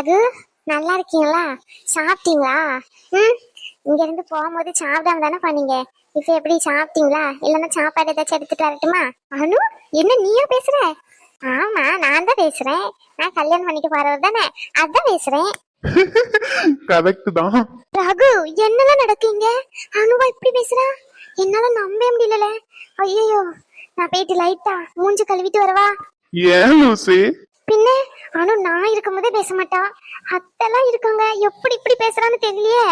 ரகு, நல்லா இருக்கீங்களா? சாப்பிட்டீங்களா? ம். இங்க இருந்து போகும்போது சாப்பிடாம தானே பண்ணீங்க. இப்ப எப்படி சாப்பிட்டீங்களா? இல்லைன்னா சாப்பாடு ஏதாச்சும் எடுத்துட்டு வரட்டுமா? அனு, என்ன நீயா பேசுற? ஆமா, நான் தான் பேசுறேன். நான் கல்யாணம் பண்ணிக்க போறவர் தானே, அதான் பேசுறேன். கரெக்ட் தான். ரகு, என்னதான் நடக்கீங்க? அனுவா இப்படி பேசுறா? என்னால நம்பவே முடியல. ஐயோ, நான் போயிட்டு லைட்டா மூஞ்சி கழுவிட்டு வரவா? ஏன் லூசி? பின்ன அனு நான் இருக்கும்போதே பேச மாட்டா. அத்தெல்லாம் இருக்காங்க, எப்படி இப்படி பேசுறான்னு தெரியலையே.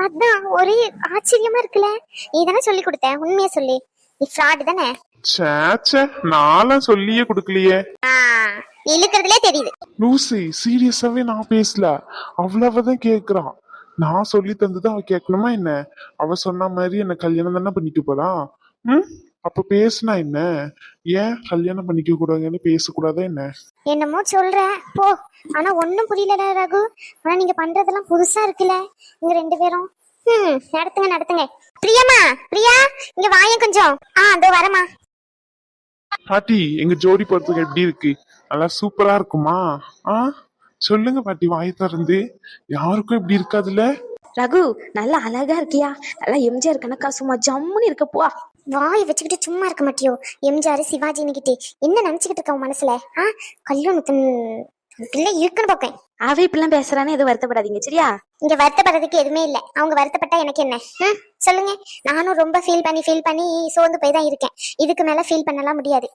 அதான் ஒரே ஆச்சரியமா இருக்குல்ல. நீ தானே சொல்லி கொடுத்த, உண்மையா சொல்லி. நீ ஃப்ராட் தானே? சேச்சே, நான்லாம் சொல்லியே கொடுக்கலையே. இழுக்கிறதுலே தெரியுது. லூசி, சீரியஸாவே நான் பேசல. அவ்வளவுதான் கேக்குறான். நான் சொல்லி தந்துதான் அவ கேட்கணுமா என்ன? அவ சொன்ன மாதிரி என்ன கல்யாணம் தானே பண்ணிக்க போறா. ம். அப்ப பேசுனா என்ன? ஏன் கல்யாணம் பண்ணிக்க கூடாதுன்னு பேசக்கூடாதா என்ன? என்னமோ சொல்ற போ. ஆனா ஒன்னும் புரியல ரகு. ஆனா நீங்க பண்றதெல்லாம் புதுசா இருக்குல்ல நீங்க ரெண்டு பேரும். நடத்துங்க நடத்துங்க. பிரியமா, பிரியா, இங்க வாயேன் கொஞ்சம். அதோ வரமா. பாட்டி, எங்க ஜோடி பொறுத்துக்கு எப்படி இருக்கு? நல்லா சூப்பரா இருக்குமா? சொல்லுங்க பாட்டி, வாய் திறந்து. யாருக்கும் இப்படி இருக்காதுல்ல? ரகு, நல்லா அழகா இருக்கியா? நல்லா எம்ஜிஆர் கணக்கா சும்மா ஜம்முன்னு இருக்கப்பா. வாய் வச்சுக்கிட்டு சும்மா இருக்க மாட்டியோ? எம்ஜிஆர் சிவாஜின்னுகிட்டு என்ன நினைச்சுக்கிட்டு இருக்க உன் மனசுல? கல்யாணத்தின் பிள்ளை இருக்குன்னு பாக்கேன். அவ இப்பெல்லாம் பேசுறான்னு எதுவும் வருத்தப்படாதீங்க, சரியா? இங்க வருத்தப்படுறதுக்கு எதுவுமே இல்ல. அவங்க வருத்தப்பட்டா எனக்கு என்ன? சொல்லுங்க. நானும் ரொம்ப ஃபீல் பண்ணி சோர்ந்து போய் தான் இருக்கேன். இதுக்கு மேல ஃபீல் பண்ணலாம் முடியாது.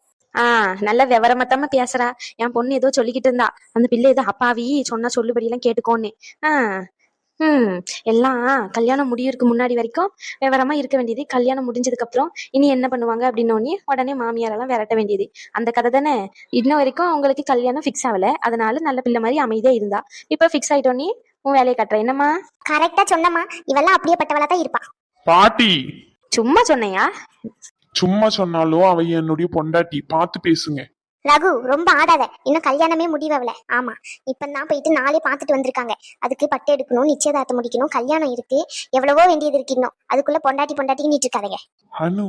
நல்ல விவரமாத்தாம பேசுறா. என் பொண்ணு ஏதோ சொல்லிக்கிட்டு இருந்தா, அந்த பிள்ளை ஏதோ அப்பாவி சொன்னா சொல்லுபடி எல்லாம் கேட்டுக்கோன்னு. எல்லாம் கல்யாணம் முடியறதுக்கு முன்னாடி வரைக்கும் விவரமா இருக்க வேண்டியது. கல்யாணம் முடிஞ்சதுக்கு அப்புறம் இனி என்ன பண்ணுவாங்க அப்படின்னோடனே உடனே மாமியாரெல்லாம் விரட்ட வேண்டியது. அந்த கதை தானே. இன்ன வரைக்கும் அவங்களுக்கு கல்யாணம் ஃபிக்ஸ் ஆகல. அதனால நல்ல பிள்ளை மாதிரி அமைதியா இருந்தா. இப்ப ஃபிக்ஸ் ஆயிட்டோன்னே உன் வேலையை கட்டுற. என்னம்மா? கரெக்டா சொன்னம்மா. இவெல்லாம் அப்படியே பட்டவளா தான் இருப்பா. பாட்டி, சும்மா சொன்னையா? சும்மா சொன்னாலும் அவ என்னுடைய பொண்டாட்டி, பார்த்து பேசுங்க. ரகு, ரொம்ப ஆடாத. இன்னும் கல்யாணமே முடிவல. ஆமா, இப்பதான் போயிட்டு நாளே பாத்துட்டு வந்திருக்காங்க. அதுக்கு பட்டு எடுக்கணும், நிச்சயதார்த்தம் முடிக்கணும், கல்யாணம் இருக்கு, எவ்வளவோ வேண்டியது இருக்கு. இன்னும் அதுக்குள்ள பொண்டாட்டி நீட்டு இருக்காதீங்க. அனு,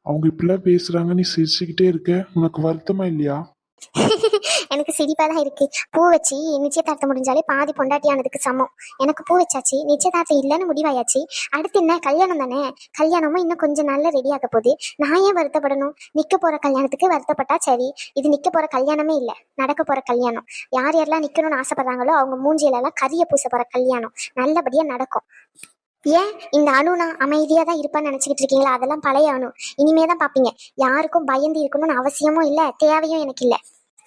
அவங்க இப்படிலாம் பேசுறாங்க, நீ சிரிச்சுக்கிட்டே இருக்க. உனக்கு வருத்தமா இல்லையா? எனக்கு சிரிப்பா தான் இருக்கு. பூ வச்சு நிச்சயதார்த்தம் முடிஞ்சாலே பாதி பொண்டாட்டியானதுக்கு சமம். எனக்கு பூ வச்சாச்சு, நிச்சயதார்த்தம் இல்லைன்னு முடிவாயாச்சு. அடுத்து என்ன? கல்யாணம் தானே. கல்யாணமும் இன்னும் கொஞ்சம் நாள்ல ரெடி ஆக போகுது. நான் ஏன் வருத்தப்படணும்? நிக்க போற கல்யாணத்துக்கு வருத்தப்பட்டா சரி. இது நிக்க போற கல்யாணமே இல்ல, நடக்க போற கல்யாணம். யார் யாரெல்லாம் நிக்கணும்னு ஆசைப்படுறாங்களோ அவங்க மூஞ்சியில எல்லாம் கரிய பூச போற கல்யாணம். நல்லபடியா நடக்கும். ஏன் இந்த அணுனா அமைதியா தான் இருப்பான்னு நினைச்சுக்கிட்டு இருக்கீங்களா? அதெல்லாம் பழைய அணு. இனிமேதான் பாப்பீங்க. யாருக்கும் பயந்து இருக்கணும்னு அவசியமும் இல்ல, தேவையும் எனக்கு இல்ல.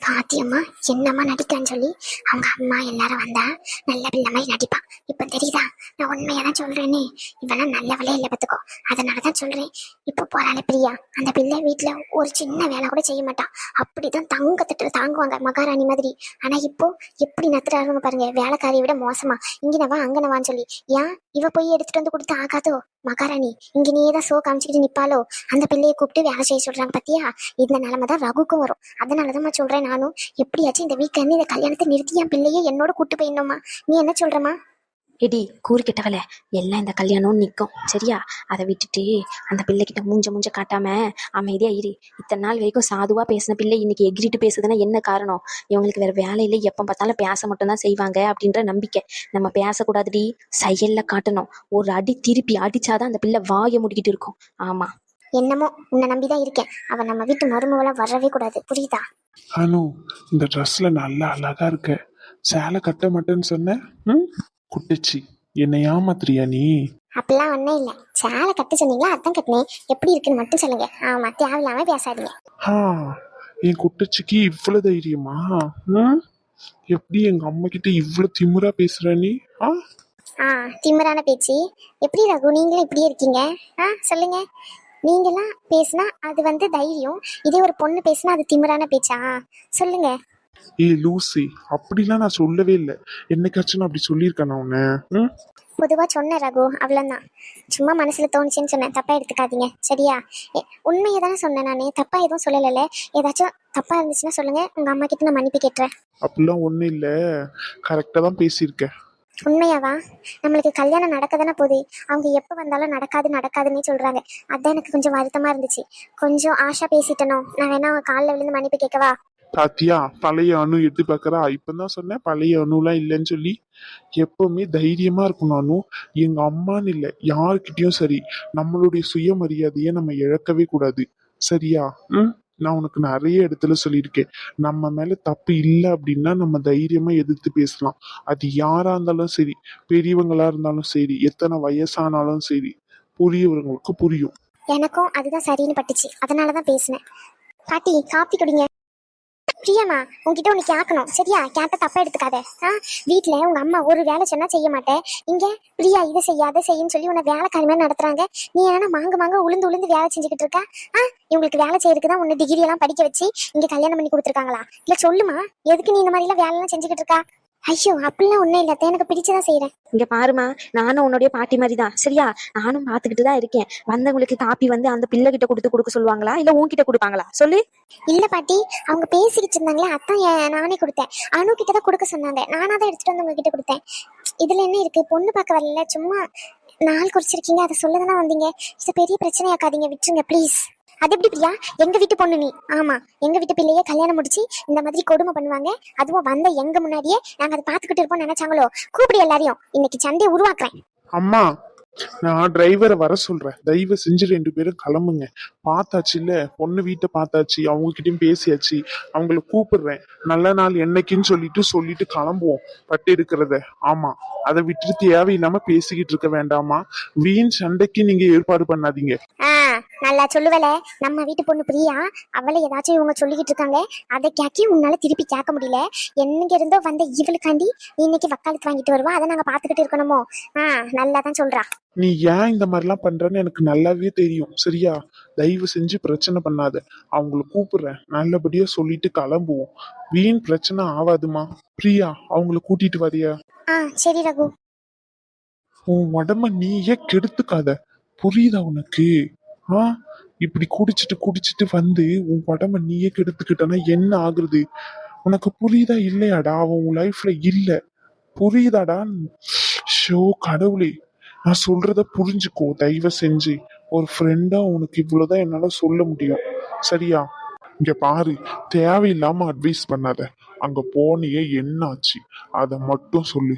பாத்தியம்மா என்னம்மா நடிக்கான்னு சொல்லி அவங்க அம்மா எல்லாரும் வந்தா நல்ல பிள்ளை மாதிரி நடிப்பான். இப்ப தெரியுதா நான் உண்மையாதான் சொல்றேன்னு? இவெல்லாம் நல்லவளே இல்ல பத்துக்கோ. அதனாலதான் சொல்றேன். இப்போ போறாளே பிரியா, அந்த பிள்ளை வீட்டுல ஒரு சின்ன வேலை கூட செய்ய மாட்டான். அப்படிதான் தங்க தட்டுல தாங்குவாங்க, மகாராணி மாதிரி. ஆனா இப்போ எப்படி நத்துறாருன்னு பாருங்க. வேலைக்காரியை விட மோசமா இங்கனவா அங்கனவான்னு சொல்லி. ஏன் இவ போய் எடுத்துட்டு வந்து கொடுத்து ஆகாதோ? மகாராணி இங்க நீதான் சோ காமிச்சுக்கிட்டு நிப்பாலோ? அந்த பிள்ளையை கூப்பிட்டு வேலை செய்ய சொல்றாங்க பத்தியா? இந்த நிலைமைதான் ரகுக்கும் வரும். அதனாலதான் சொல்றேன் நானும், எப்படியாச்சும் இந்த வீக்கெண்ட் இந்த கல்யாணத்தை நிறுத்தி என் பிள்ளையை என்னோட கூட்டு போயிடணுமா? நீ என்ன சொல்றமா? எடி கூறு கிட்டவல, எல்லாம் இந்த கல்யாணம் நிற்கும், சரியா? அதை விட்டுட்டு அந்த பிள்ளைகிட்ட மூஞ்ச காட்டாம அமைதியா இரு. இத்தனை நாள் வரைக்கும் சாதுவா பேசின பிள்ளை இன்னைக்கு எகிரிட்டு பேசுதுன்னா என்ன காரணம்? இவங்களுக்கு வேற வேலையில எப்ப பார்த்தாலும் பேச மட்டும் தான் செய்வாங்க அப்படின்ற நம்பிக்கை. நம்ம பேசக்கூடாதுடி, செயல்ல காட்டணும். ஒரு அடி திருப்பி அடிச்சாதான் அந்த பிள்ளை வாயை முடிக்கிட்டு இருக்கும். ஆமா, என்னமோ உன்னை நம்பிதான் இருக்கேன். அவன் நம்ம வீட்டு மருமகளா வரவே கூடாது, புரியுதா? அனு, இந்த ட்ரெஸ்ல நல்லா அழகா இருக்க. சேலை கட்ட மாட்டேன்னு சொன்ன. குட்டிச்சி, என்னை ஏமாத்துறியா நீ? அப்பெல்லாம் ஒன்னும் இல்ல. சேலை கட்ட சொன்னீங்களா, அதான் கட்டினேன். எப்படி இருக்குன்னு மட்டும் சொல்லுங்க. ஆமா, தேவையில்லாம பேசாதீங்க. என் குட்டிச்சிக்கு இவ்வளவு தைரியமா? எப்படி எங்க அம்மா கிட்ட இவ்வளவு திமிரா பேசுற நீ? திமிரான பேச்சு. எப்படி ரகு நீங்களும் இப்படியே இருக்கீங்க? சொல்லுங்க. நீங்கெல்லாம் பேசுனா அது தைரியம். இதே ஒரு பொண்ணு பேசுனா அது திமிரான பேச்சா? சொல்லுங்க. லூசி, அப்படிலாம் நான் சொல்லவே இல்லை. என்னைக்காச்சும் நான் அப்படி சொல்லியிருக்கேன் நான் உன்ன? பொதுவா சொன்னேன் ரகு, அவ்வளவுதான். சும்மா மனசுல தோணுச்சுன்னு சொன்னேன், தப்பா எடுத்துக்காதீங்க, சரியா? உண்மையை தானே சொன்னேன் நானே, தப்பா எதுவும் சொல்லல. ஏதாச்சும் தப்பா இருந்துச்சுன்னா சொல்லுங்க, உங்க அம்மா கிட்ட நான் மன்னிப்பு கேட்டுறேன். அப்படிலாம் ஒண்ணும் இல்ல, கரெக்டா தான் பேசியிருக்கேன். உண்மையாவா? நம்மளுக்கு கல்யாணம் நடக்க தானே போகுது. அவங்க எப்போ வந்தாலும் நடக்காதுன்னே சொல்றாங்க. அதான் எனக்கு கொஞ்சம் வருத்தமா இருந்துச்சு. கொஞ்சம் ஆஷா பேசிட்டனோ. நான் வேணா அவங்க காலில் விழுந்து மன்னிப்பு கேட்கவா? பாத்தியா பழைய அணு எட்டு பாக்குறா இப்பதான் சொன்னேன் பழைய அணுலாம் இல்லைன்னு சொல்லி. எப்பவுமே தைரியமா இருக்கணும் அனு. எங்க அம்மான்னு இல்லை யாருக்கிட்டயும் சரி நம்மளுடைய சுயமரியாதையை நம்ம இழக்கவே கூடாது. சரியா? ம். நான் உனக்கு நிறைய இடத்துல சொல்லியிருக்கேன். நம்ம மேல தப்பு இல்லை அப்படின்னா நம்ம தைரியமா எதிர்த்து பேசலாம். அது யாரா இருந்தாலும் சரி, பெரியவங்களா இருந்தாலும் சரி, எத்தனை வயசானாலும் சரி, புரியவங்களுக்கு புரியும். எனக்கும் அதுதான் சரின்னு பட்டுச்சு, அதனாலதான் பேசினேன். பாட்டி காப்பி குடிங்க. பிரியம்மா, உன்கிட்ட ஒண்ணு கேட்கணும், சரியா? கேட்ட தப்பா எடுத்துக்காத. வீட்டுல உங்க அம்மா ஒரு வேலை சொன்னா செய்ய மாட்டேன். இங்க பிரியா இதை செய்ய அதை செய்யுன்னு சொல்லி உன்னை வேலைக்காரி மாதிரி நடத்துறாங்க. நீ என்ன மாங்க உளுந்து உளுந்து வேலை செஞ்சுக்கிட்டு இருக்க? இவங்களுக்கு வேலை செய்யறதுக்கு தான் உன்னை டிகிரி எல்லாம் படிக்க வச்சு இங்க கல்யாணம் பண்ணி கொடுத்துருக்காங்களா? இல்ல சொல்லுமா, எதுக்கு நீ இந்த மாதிரி எல்லாம் வேலை எல்லாம் செஞ்சுக்கிட்டு இருக்கா? ஐயோ அப்படிலாம் ஒண்ணும் இல்ல, எனக்கு பிடிச்சதான் செய்யறேன். இங்க பாருமா, நானும் உன்னுடைய பாட்டி மாதிரி தான், சரியா? நானும் பாத்துக்கிட்டு தான் இருக்கேன். வந்தவங்களுக்கு காப்பி வந்து அந்த பிள்ளை கிட்ட கொடுக்க சொல்லுவாங்களா இல்ல உன்கிட்ட கொடுப்பாங்களா சொல்லு? இல்ல பாட்டி, அவங்க பேசிக்கிட்டு இருந்தாங்களே, அதான் நானே கொடுத்தேன். அனு கிட்ட தான் கொடுக்க சொன்னாங்க, நானா தான் எடுத்துட்டு வந்து உங்ககிட்ட கொடுத்தேன். இதுல என்ன இருக்கு? பொண்ணு பார்க்க வரல, சும்மா நாள் குறிச்சிருக்கீங்க, அதை சொல்லதானே வந்தீங்க. இது பெரிய பிரச்சனையாக்காதீங்க, விட்டுருங்க ப்ளீஸ். அது எப்படி பிரியா? எங்க வீட்டு பொண்ணு நீ. ஆமா, எங்க வீட்டு பிள்ளையே கல்யாணம் முடிச்சு இந்த மாதிரி கொடுமை பண்ணுவாங்க, அதுவும் வந்த எங்க முன்னாடியே நாங்க அதை பாத்துக்கிட்டு இருப்போம் நினைச்சாங்களோ? கூப்பிடு எல்லாரையும், இன்னைக்கு சண்டையை உருவாக்குறேன். அம்மா, நான் டிரைவரை வர சொல்றேன். தயவு செஞ்சு 2 பேரும் கிளம்புங்க. பார்த்தாச்சு இல்ல, பொண்ணு வீட்டை பார்த்தாச்சு, அவங்க கிட்டயும் பேசியாச்சு. அவங்கள கூப்பிடுறேன். நல்ல நாள் என்னைக்குன்னு சொல்லிட்டு கிளம்புவோம். பட்டு இருக்கிறத. ஆமா, அதை விட்டுட்டு தேவையில்லாம பேசிக்கிட்டு இருக்க வேண்டாமா? வீண் சண்டைக்கு நீங்க ஏற்பாடு பண்ணாதீங்க. நல்லா சொல்லுவல, நம்ம வீட்டு பொண்ணு பிரியா, அவளை ஏதாச்சும் இவங்க சொல்லிக்கிட்டு இருக்காங்க, அதை கேட்கி உன்னால திருப்பி கேட்க முடியல. என்னங்க இருந்தோ வந்த இவளுக்காண்டி இன்னைக்கு வக்காலத்து வாங்கிட்டு வருவா, அதை நாங்க பாத்துக்கிட்டு இருக்கணுமோ? நல்லா தான் சொல்றா. நீ ஏன் இந்த மாதிரிலாம் பண்றன்னு எனக்கு நல்லாவே தெரியும், சரியா? தயவு செஞ்சு பிரச்சனை பண்ணாத. அவங்கள கூப்பிடுறேன், நல்லபடியா சொல்லிட்டு கிளம்புவோம். வீண் பிரச்சனை ஆகாதுமா. பிரியா, அவங்கள கூட்டிட்டு வரியா? சரி ரகு. உன் உடம்ப நீயே கெடுத்துக்காத, புரியுதா உனக்கு? ஆ இப்படி குடிச்சிட்டு வந்து உன் உடம்ப நீயே கெடுத்துக்கிட்டனா என்ன ஆகுறது? உனக்கு புரியுதா இல்லையாடா? அவன் உன் லைஃப்ல இல்ல, புரியுதாடா? ஷோ கடவுளே, நான் சொல்றத புரிஞ்சுக்கோ தயவு செஞ்சு. ஒரு ஃப்ரெண்டா உனக்கு இவ்வளவுதான் என்னால சொல்ல முடியும், சரியா? இங்க பாரு, தேவையில்லாம அட்வைஸ் பண்ணாத. அங்க போனியே என்ன ஆச்சு அத மட்டும் சொல்லு.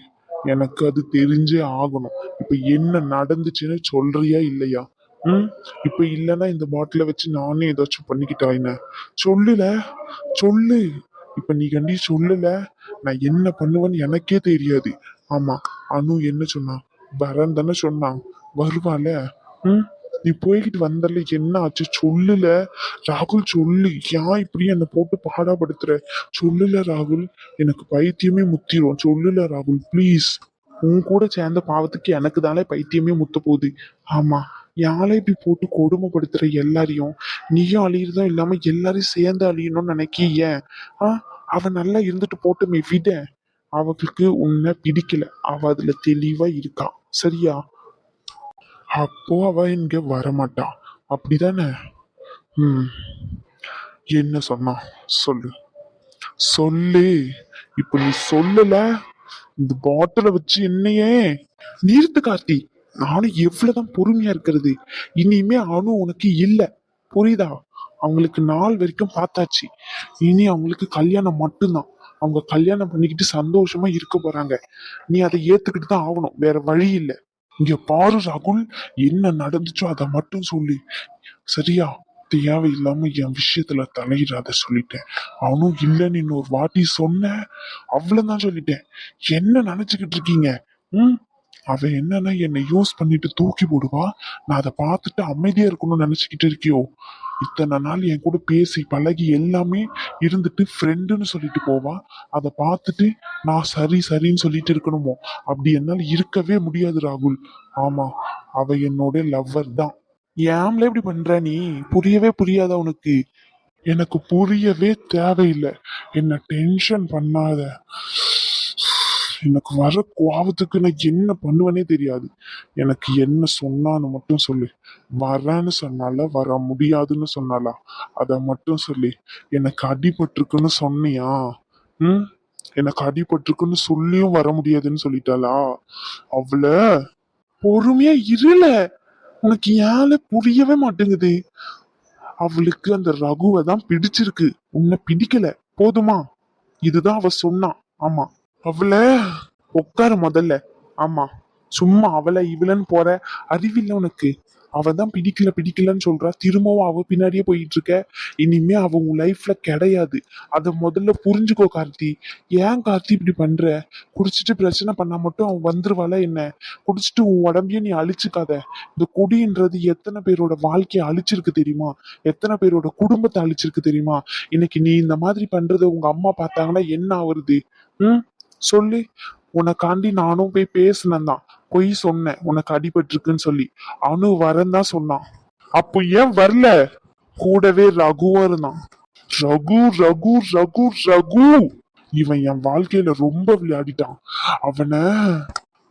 எனக்கு அது தெரிஞ்சே ஆகணும். இப்ப என்ன நடந்துச்சுன்னு சொல்றியா இல்லையா? ம். இப்ப இல்லைன்னா இந்த பாட்டில வச்சு நானே ஏதாச்சும் பண்ணிக்கிட்டா என்ன? சொல்லுல, சொல்லு. இப்ப நீ கண்டி சொல்லல, நான் என்ன பண்ணுவேன்னு எனக்கே தெரியாது. ஆமா, அனு என்ன சொன்னா? வரேன் தானே சொன்னான். வருவால? ம். நீ போய்கிட்டு வந்தல, என்ன ஆச்சு சொல்லுல. ராகுல் சொல்லு, ஏன் இப்படி என்னை போட்டு பாடாப்படுத்துற? சொல்லுல ராகுல், எனக்கு பைத்தியமே முத்திரும். சொல்லுல ராகுல் ப்ளீஸ். உன் கூட சேர்ந்த பாவத்துக்கு எனக்கு தானே பைத்தியமே முத்த போகுது. ஆமா, யாரை இப்படி போட்டு கொடுமைப்படுத்துற எல்லாரையும்? நீயும் அழியறதும் இல்லாம எல்லாரையும் சேர்ந்து அழியணும்னு நினைக்கிய? அவன் நல்லா இருந்துட்டு போட்டுமே விட. அவளுக்கு உன்னை பிடிக்கல, அவ அதுல தெளிவா இருக்கா, சரியா? அப்போ அவ இங்க வரமாட்டா, அப்படிதானே? ம். என்ன சொன்னா சொல்லு, சொல்லு. இப்ப நீ சொல்லல, இந்த பாட்டில வச்சு என்னையே நிறுத்து கார்த்தி. நானும் எவ்வளவுதான் பொறுமையா இருக்கிறது? இனிமே அணு உனக்கு இல்ல, புரியுதா? அவங்களுக்கு நாள் வரைக்கும் பார்த்தாச்சு. இனி அவங்களுக்கு கல்யாணம் மட்டும்தான். அவங்க கல்யாணம் பண்ணிக்கிட்டு சந்தோஷமா இருக்க போறாங்க. நீ அதை ஏத்துக்கிட்டு தான் ஆகணும், வேற வழி இல்லை. இங்க பாரு ராகுல், என்ன நடந்துச்சோ அதை மட்டும் சொல்லு, சரியா? தேவையில்லாம என் விஷயத்துல தலையிடாத சொல்லிட்டேன். அவனும் இல்லைன்னு இன்னொரு வாட்டி சொன்ன, அவ்வளவுதான் சொல்லிட்டேன். என்ன நினைச்சுக்கிட்டு இருக்கீங்க? ம். அவ என்னன்னா என்னை யூஸ் பண்ணிட்டு தூக்கி போடுவா, நான் அதை பார்த்துட்டு அமைதியா இருக்கணும்னு நினைச்சுக்கிட்டு இருக்கியோ? இத்தனை நாள் என் கூட பேசி பழகி எல்லாமே இருந்துட்டு ஃப்ரெண்டுன்னு சொல்லிட்டு போவா, அதை பார்த்துட்டு நான் சரின்னு சொல்லிட்டு இருக்கணுமோ? அப்படி என்னால இருக்கவே முடியாது ராகுல். ஆமா, அவ என்னோட லவ்வர் தான். ஏம்ல இப்படி பண்ற நீ? புரியாத உனக்கு? எனக்கு புரியவே தேவையில்லை. என்ன டென்ஷன் பண்ணாத. எனக்கு வர கோவத்துக்கு நான் என்ன பண்ணுவேனே தெரியாது. எனக்கு என்ன சொன்னான்னு மட்டும் சொல்லு. வரேன்னு சொன்னால, வர முடியாதுன்னு சொன்னாலா? அத மட்டும் சொல்லு. எனக்கு அடிபட்டிருக்குன்னு சொன்னியா? ம். எனக்கு அடிபட்டிருக்குன்னு சொல்லியும் வர முடியாதுன்னு சொல்லிட்டாளா? அவள பொறுமையா இருல. உனக்கு ஏன் புரியவே மாட்டேங்குது? அவளுக்கு அந்த ரகுவை தான் பிடிச்சிருக்கு, உன்னை பிடிக்கல, போதுமா? இதுதான் அவ சொன்னா. ஆமா, அவளை உட்கார முதல்ல. ஆமா, சும்மா அவளை இவளன்னு போற அறிவில்லை உனக்கு. அவ தான் பிடிக்கல பிடிக்கலன்னு சொல்றா, திரும்பவும் அவ பின்னாடியே போயிட்டு இருக்க. இனிமே அவ உன் லைஃப்ல கிடையாது. அத முதல்ல புரிஞ்சுக்கோ கார்த்தி. ஏன் கார்த்தி இப்படி பண்ற? குடிச்சிட்டு பிரச்சனை பண்ணா மட்டும் அவன் வந்துருவாள என்ன? குடிச்சிட்டு உன் உடம்பையும் நீ அழிச்சுக்காத. இந்த குடின்றது எத்தனை பேரோட வாழ்க்கையை அழிச்சிருக்கு தெரியுமா? எத்தனை பேரோட குடும்பத்தை அழிச்சிருக்கு தெரியுமா? இன்னைக்கு நீ இந்த மாதிரி பண்றத உங்க அம்மா பார்த்தாங்கன்னா என்ன ஆகுறது? ம், சொல்லு. உனக்காண்டி நானும் போய் பேசினேன் தான். பொய் சொன்னேன் உனக்கு அடிபட்டிருக்குன்னு சொல்லி. அனு வரேன் தான் சொன்னான். அப்போ ஏன் வரல? கூடவே ரகுவும் இருந்தான். ரகு ரகு ரகு ரகு இவன் என் வாழ்க்கையில ரொம்ப விளையாடிட்டான். அவனை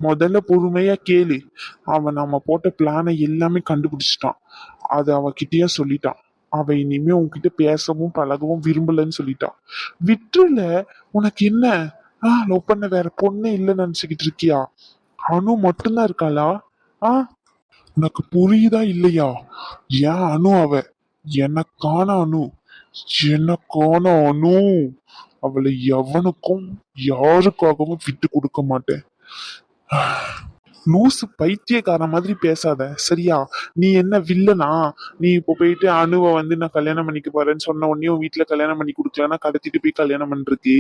முதல்ல பொறுமையா கேளு. அவன் நம்ம போட்ட பிளானை எல்லாமே கண்டுபிடிச்சிட்டான். அது அவகிட்டயே சொல்லிட்டான். அவ இனிமே உன்கிட்ட பேசவும் பழகவும் விரும்பலன்னு சொல்லிட்டான். விட்டுல. உனக்கு என்ன? லவ் பண்ண வேற பொண்ணே இல்லைன்னு நினைச்சுக்கிட்டு இருக்கியா? அனு மட்டும்தான் இருக்காளா? ஆ, உனக்கு புரியுதா இல்லையா? ஏன் அனு அவ எனக்கான அனு. எனக்கான அனு. அவளை எவனுக்கும் யாருக்காகவும் விட்டு கொடுக்க மாட்டேன். லூசு பைத்தியக்கார மாதிரி பேசாத சரியா? நீ என்ன வில்லனா? நீ இப்போ போயிட்டு அணுவை வந்து நான் கல்யாணம் பண்ணிக்க போறேன்னு சொன்ன உடனே உன் வீட்டுல கல்யாணம் பண்ணி கொடுக்கலன்னா கடத்திட்டு போய் கல்யாணம் பண்றதுக்கு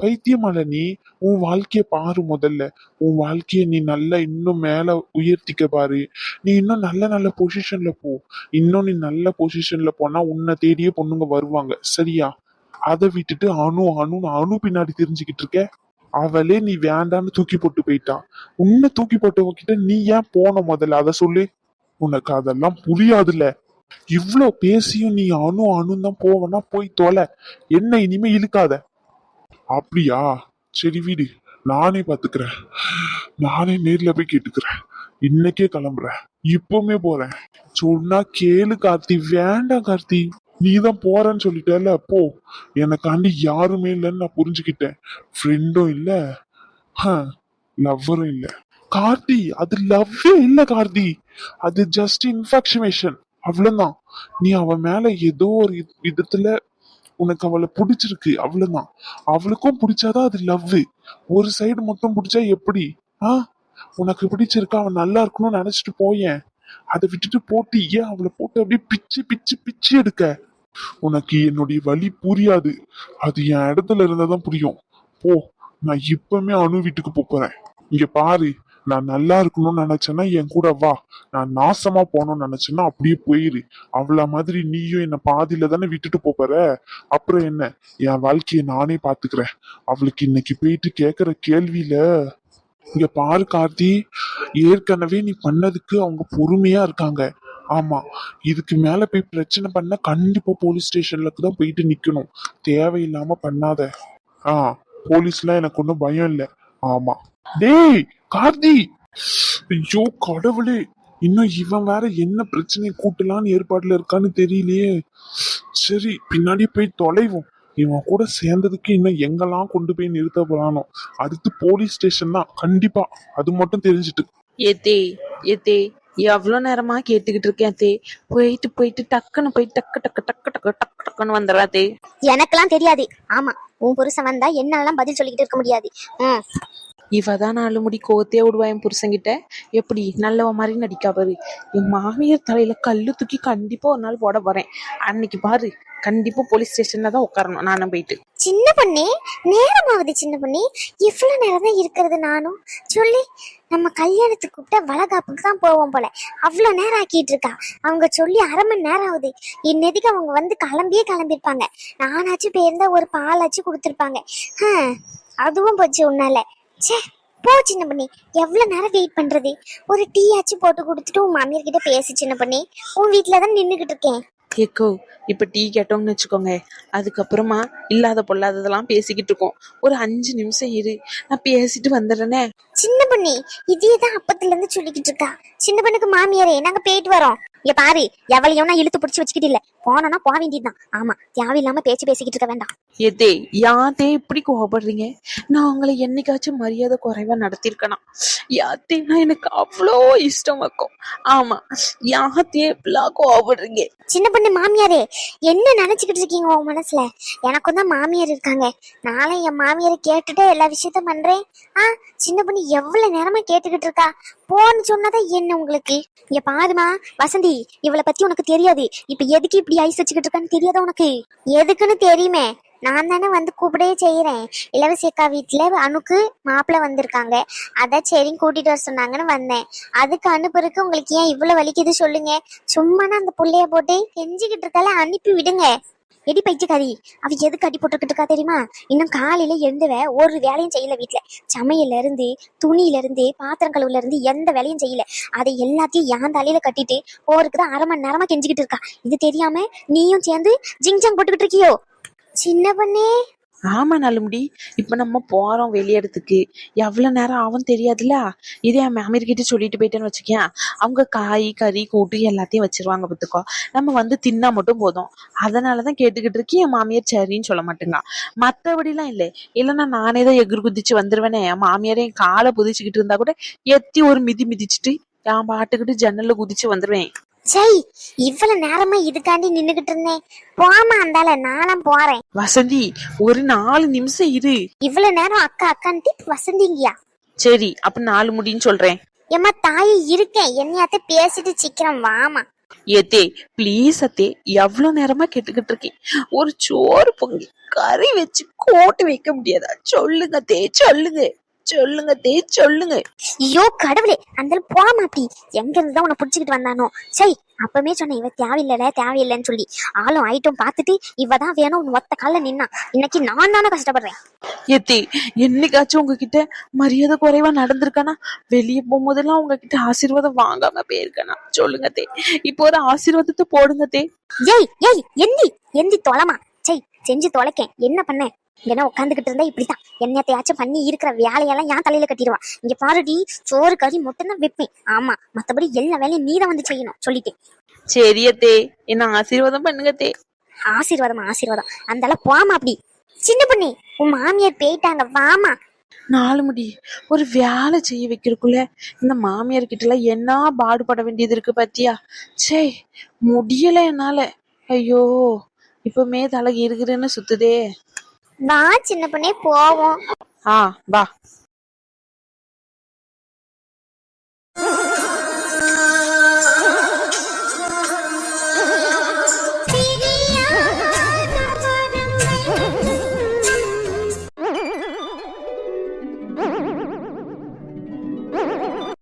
பைத்தியமால நீ? உன் வாழ்க்கைய பாரு முதல்ல. உன் வாழ்க்கைய நீ நல்லா இன்னும் மேல உயர்த்திக்க பாரு. நீ இன்னும் நல்ல நல்ல பொசிஷன்ல போ. இன்னும் நீ நல்ல பொசிஷன்ல போனா உன்னை தேடியே பொண்ணுங்க வருவாங்க சரியா? அதை விட்டுட்டு அணு பின்னாடி தெரிஞ்சுக்கிட்டு இருக்க. அவளே நீ வேண்டான்னு தூக்கி போட்டு போயிட்டா. உன்னை தூக்கி போட்டவங்கிட்ட நீ ஏன் போன முதல்ல அதை சொல்லு. உனக்கு அதெல்லாம் புரியாதுல்ல. இவ்ளோ பேசியும் நீ அணு தான் போவனா போய் தொலை. என்ன இனிமே இழுக்காத. அப்படியா? சரி வீடு, நானே பாத்துக்கிறேன். நானே நேர்ல போய் கேட்டுக்கிறேன். இன்னைக்கே கிளம்புறேன். இப்பவுமே போறேன். சொன்னா கேளு கார்த்தி. வேண்டாம் கார்த்தி. நீதான் போறேன்னு சொல்லிட்டல, போ. எனக்காண்டி யாருமே இல்லைன்னு நான் புரிஞ்சுக்கிட்டேன். ஃப்ரெண்டும் இல்ல, லவ்வரும் இல்ல. கார்த்தி, அது லவ்வே இல்ல கார்த்தி. அது ஜஸ்ட் இன்ஃபெக்ஷனேஷன், அவ்வளவுதான். நீ அவ மேல ஏதோ ஒரு விதத்துல உனக்கு அவளை பிடிச்சிருக்கு, அவ்வளவுதான். அவளுக்கும் பிடிச்சாதான் அது லவ். ஒரு சைடு மட்டும் பிடிச்சா எப்படி? ஆ, உனக்கு பிடிச்சிருக்கா, அவன் நல்லா இருக்கணும்னு நினைச்சிட்டு போயேன். அதை விட்டுட்டு போட்டு ஏன் அவளை போட்டு அப்படியே பிச்சு பிச்சு பிச்சு எடுக்க? உனக்கு என்னுடைய வலி புரியாது. அது என் இடத்துல இருந்தாதான் புரியும். போ. நான் இப்பவுமே அணு வீட்டுக்கு போறேன். இங்க பாரு, நான் நல்லா இருக்கணும்னு நினைச்சேன்னா என் கூட வா. நான் நாசமா போகணும்னு நினைச்சேன்னா அப்படியே போயிரு. அவள மாதிரி நீயும் என்ன பாதியில தானே விட்டுட்டு போற. அப்புறம் என்ன? என் வாழ்க்கைய நானே பாத்துக்கிறேன். அவளுக்கு இன்னைக்கு போயிட்டு கேக்குற கேள்வியில இங்க பாரு கார்த்தி, ஏற்கனவே நீ பண்ணதுக்கு அவங்க பொறுமையா இருக்காங்க. ஆமா, இதுக்கு மேல போய் பிரச்சனை பண்ண கண்டிப்பா போலீஸ் ஸ்டேஷன்ல தான் போயிட்டு நிக்கணும். தேவையில்லாம பண்ணாத. ஆ, போலீஸ்லாம் எனக்கு ஒன்றும் பயம் இல்லை. ஆமா. டேய் கார்த்தி, ஐயோ கடவுளே, இன்னும் இவன் வேற என்ன பிரச்சனையை கூட்டலான்னு ஏற்பாடுல இருக்கான்னு தெரியலையே. சரி, பின்னாடி போய் தொலைவோம். இவன் கூட சேர்ந்ததுக்கு இன்னும் எங்கெல்லாம் கொண்டு போய் நிறுத்த போறானோ. அடுத்து போலீஸ் ஸ்டேஷன் தான் கண்டிப்பா. அது மட்டும் தெரிஞ்சுட்டு. ஏத்தே ஏத்தே எவ்வளோ நேரமா கேட்டுக்கிட்டு இருக்கேன் தே. போயிட்டு போயிட்டு டக்குன்னு போய் டக்கு டக்கு டக்கு டக்கு டக்கு டக்குன்னு வந்துடுறாத்தே. எனக்கெல்லாம் தெரியாது. ஆமா, உன் புருஷன் வந்தா என்னெல்லாம் பதில் சொல்லிக்கிட்டு இருக்க முடியாது. இவதான் 4 முடி கோத்தே விடுவா என் புருஷன்கிட்ட. எப்படி நல்லவ மாதிரி நடிக்கா பாரு. என் மாமியார் தலையில கல்லு தூக்கி கண்டிப்பா ஒரு நாள் போட போறேன். அன்னைக்கு பாரு, கண்டிப்பா போலீஸ் ஸ்டேஷன்ல தான் உட்காரணும் நானும் போயிட்டு. சின்ன பொண்ணே, நேரமாவது சின்ன பொண்ணே. இவ்வளவு நேரம் தான் இருக்கிறது. நானும் சொல்லி நம்ம கல்யாணத்துக்கு கூப்பிட்ட வளகாப்புக்கு தான் போவோம் போல. அவ்வளவு நேரம் ஆக்கிட்டு இருக்கா. அவங்க சொல்லி 1/2 மணி நேரம் ஆகுது. இன்னதுக்கு அவங்க வந்து கிளம்பியிருப்பாங்க. நானாச்சும் போயிருந்தா ஒரு பாலாச்சும் கொடுத்துருப்பாங்க. அதுவும் போச்சு உன்னால. சே, போ சின்ன பண்ணி. எவ்வளவு நேரம் வெயிட் பண்றது? ஒரு டீ ஆச்சு போட்டு கொடுத்துட்டு உன் மாமியார் கிட்ட பேசி சின்ன பண்ணி. உன் வீட்டுலதான் நின்னுகிட்டு இருக்கேன். கேக்கோ, இப்ப டீ கேட்டோம்னு வச்சுக்கோங்க, அதுக்கப்புறமா இல்லாத பொல்லாததெல்லாம் பேசிக்கிட்டு இருக்கோம். ஒரு 5 நிமிஷம் இரு, நான் பேசிட்டு வந்துடுறேனே. சின்ன பண்ணி, இதேதான் அப்பத்துல இருந்து சொல்லிக்கிட்டு இருக்கா. சின்ன பண்ணுக்கு மாமியாரே, நாங்க போயிட்டு வரோம். இங்க பாரு, எவளையும் நான் இழுத்து பிடிச்சி வச்சுக்கிட்டு இல்ல. போனோம்னா போக வேண்டியதுதான். ஆமா, தேவையில்லாம பேச்சு பேசிக்கிட்டு இருக்க வேண்டாம். ஏத்தே யாத்தே இப்படி கோவப்படுறீங்க? நான் உங்களை என்னைக்காச்சும் மரியாதை குறைவா நடத்திருக்கேனா? யாத்தேன்னா எனக்கு அவ்வளோ இஷ்டம் வைக்கும். ஆமா, யாத்தே இப்படிலாம் கோவப்படுறீங்க? சின்ன பொண்ணு மாமியாரே, என்ன நினைச்சுக்கிட்டு இருக்கீங்க உன் மனசுல? எனக்கும் தான் மாமியார் இருக்காங்க. நானும் என் மாமியாரை கேட்டுட்டு எல்லா விஷயத்த பண்றேன். சின்ன பொண்ணு எவ்வளவு நேரமா கேட்டுக்கிட்டு இருக்கா? போன்னு சொன்னதான் என்ன உங்களுக்கு? இங்க பாருமா வசந்தி, இவளை பத்தி உனக்கு தெரியாது. இப்ப எதுக்கு இப்படி ஐஸ் வச்சுக்கிட்டு இருக்கான்னு தெரியாதா உனக்கு? எதுக்குன்னு தெரியுமே, நான் தானே வந்து கூப்பிடவே செய்யறேன். இளவரசி அக்கா வீட்டுல அணுக்கு மாப்பிள்ளை வந்திருக்காங்க, அதான் சரின்னு கூட்டிட்டு வர சொன்னாங்கன்னு வந்தேன். அதுக்கு அனுப்புறதுக்கு உங்களுக்கு ஏன் இவ்வளவு வலிக்குது சொல்லுங்க? சும்மானா அந்த புள்ளைய போட்டு கெஞ்சிக்கிட்டு இருக்கால, அனுப்பி விடுங்க. எடி பைத்தியக்காரி, அவ எதுக்கு அடி போட்டுக்கிட்டு இருக்கா தெரியுமா? இன்னும் காலையில எழுந்துவ ஒரு வேலையும் செய்யல. வீட்டுல சமையல்ல இருந்து துணியில இருந்து பாத்திரம் கழுவுல இருந்து எந்த வேலையும் செய்யல. அதை எல்லாத்தையும் என் தலையில கட்டிட்டு போறதுக்குதான் 1/2 மணி நேரமா கெஞ்சிக்கிட்டு இருக்கா. இது தெரியாம நீயும் சேர்ந்து ஜிங்ஜாங் போட்டுக்கிட்டு இருக்கியோ சின்ன பண்ணே? ஆமா நல்லமுடி, இப்ப நம்ம போறோம் வெளியிடத்துக்கு, எவ்வளவு நேரம் ஆகும் தெரியாதுல்ல. இதே என் மாமியார் கிட்ட சொல்லிட்டு போயிட்டேன்னு வச்சுக்கேன், அவங்க காய் கறி கூட்டு எல்லாத்தையும் வச்சிருவாங்க பத்துக்கோ. நம்ம வந்து தின்னா மட்டும் போதும். அதனாலதான் கேட்டுக்கிட்டு இருக்கேன். என் மாமியார் சரின்னு சொல்ல மாட்டேங்க. மத்தபடிலாம் இல்லை. இல்லைன்னா நானே தான் எகுறு குதிச்சு வந்துருவேனே. என் மாமியாரே என் காலை புதிச்சுக்கிட்டு இருந்தா கூட எத்தி ஒரு மிதி மிதிச்சுட்டு என் பாட்டுக்கிட்டு ஜன்னல்ல குதிச்சு வந்துருவேன். சை, இவ்வளவு நேரமா இதுக்காண்டி நின்னுகிட்டு இருந்தேன். போமா அந்தால, நானும் போறேன். வசந்தி, ஒரு 4 நிமிஷம் இரு. இவ்வளவு நேரம் அக்கா அக்கான்ட்டு வசந்திங்கயா? சரி, அப்ப 4 முடின்னு சொல்றேன். ஏமா தாயை இருக்கேன், என்னையாத்த பேசிட்டு சீக்கிரம் வாமா. ஏத்தே ப்ளீஸ் அத்தே, எவ்வளவு நேரமா கேட்டுக்கிட்டு இருக்கேன். ஒரு சோறு பொங்கி கறி வச்சு கோட்டு வைக்க முடியாதா? சொல்லுங்க தே, சொல்லுங்க சொல்லுங்க தே, சொல்லுங்க. ஐயோ கடவுளே, அந்த போமா. அப்படி எங்க இருந்துதான் உன்னை புடிச்சுக்கிட்டு வந்தானோ? சரி, அப்பவே சொன்னேன் இவ தேவையில்லைன்னு சொல்லி. ஆளும் ஐட்டம் பார்த்துட்டு இவதான் வேணும் உன் ஒத்த கால நின்னா. இன்னைக்கு நான் தானே கஷ்டப்படுறேன். ஏத்தே, என்னைக்காச்சும் உங்ககிட்ட மரியாதை குறைவா நடந்திருக்கானா? வெளியே போகும்போதெல்லாம் உங்ககிட்ட ஆசீர்வாதம் வாங்காம போயிருக்கானா? சொல்லுங்க தே, இப்போ ஒரு ஆசீர்வாதத்தை போடுங்க தே. ஏய் ஏய், எந்தி தொலைமா. சரி, செஞ்சு தொலைக்கேன். என்ன பண்ண? இங்கன்னா உட்காந்துக்கிட்டு இருந்தா இப்படித்தான் என்னத்தையாச்சும் பண்ணி இருக்கிற வேலையெல்லாம் என் தலையில கட்டிடுவான். இங்க பாருடி, சோறு கறி மட்டும் தான் வைப்பேன். ஆமா, மத்தபடி எல்லா வேலையும் நீதான் வந்து செய்யணும் சொல்லிட்டேன். சரியத்தே, என்ன ஆசீர்வாதம் பண்ணுங்க தே. ஆசீர்வாதம் அந்தால போமா. அப்படி சின்ன பொண்ணு, உன் மாமியார் போயிட்டாங்க, வாமா. 4 முடி ஒரு வேலை செய்ய வைக்கிறதுக்குள்ள இந்த மாமியார் கிட்ட எல்லாம் என்ன பாடுபட வேண்டியது இருக்கு பாத்தியா? சே, முடியல என்னால. ஐயோ, இப்பமே தலை இருக்குன்னு சுத்துதே. வா சின்ன பொண்ணே, போவோம். வா.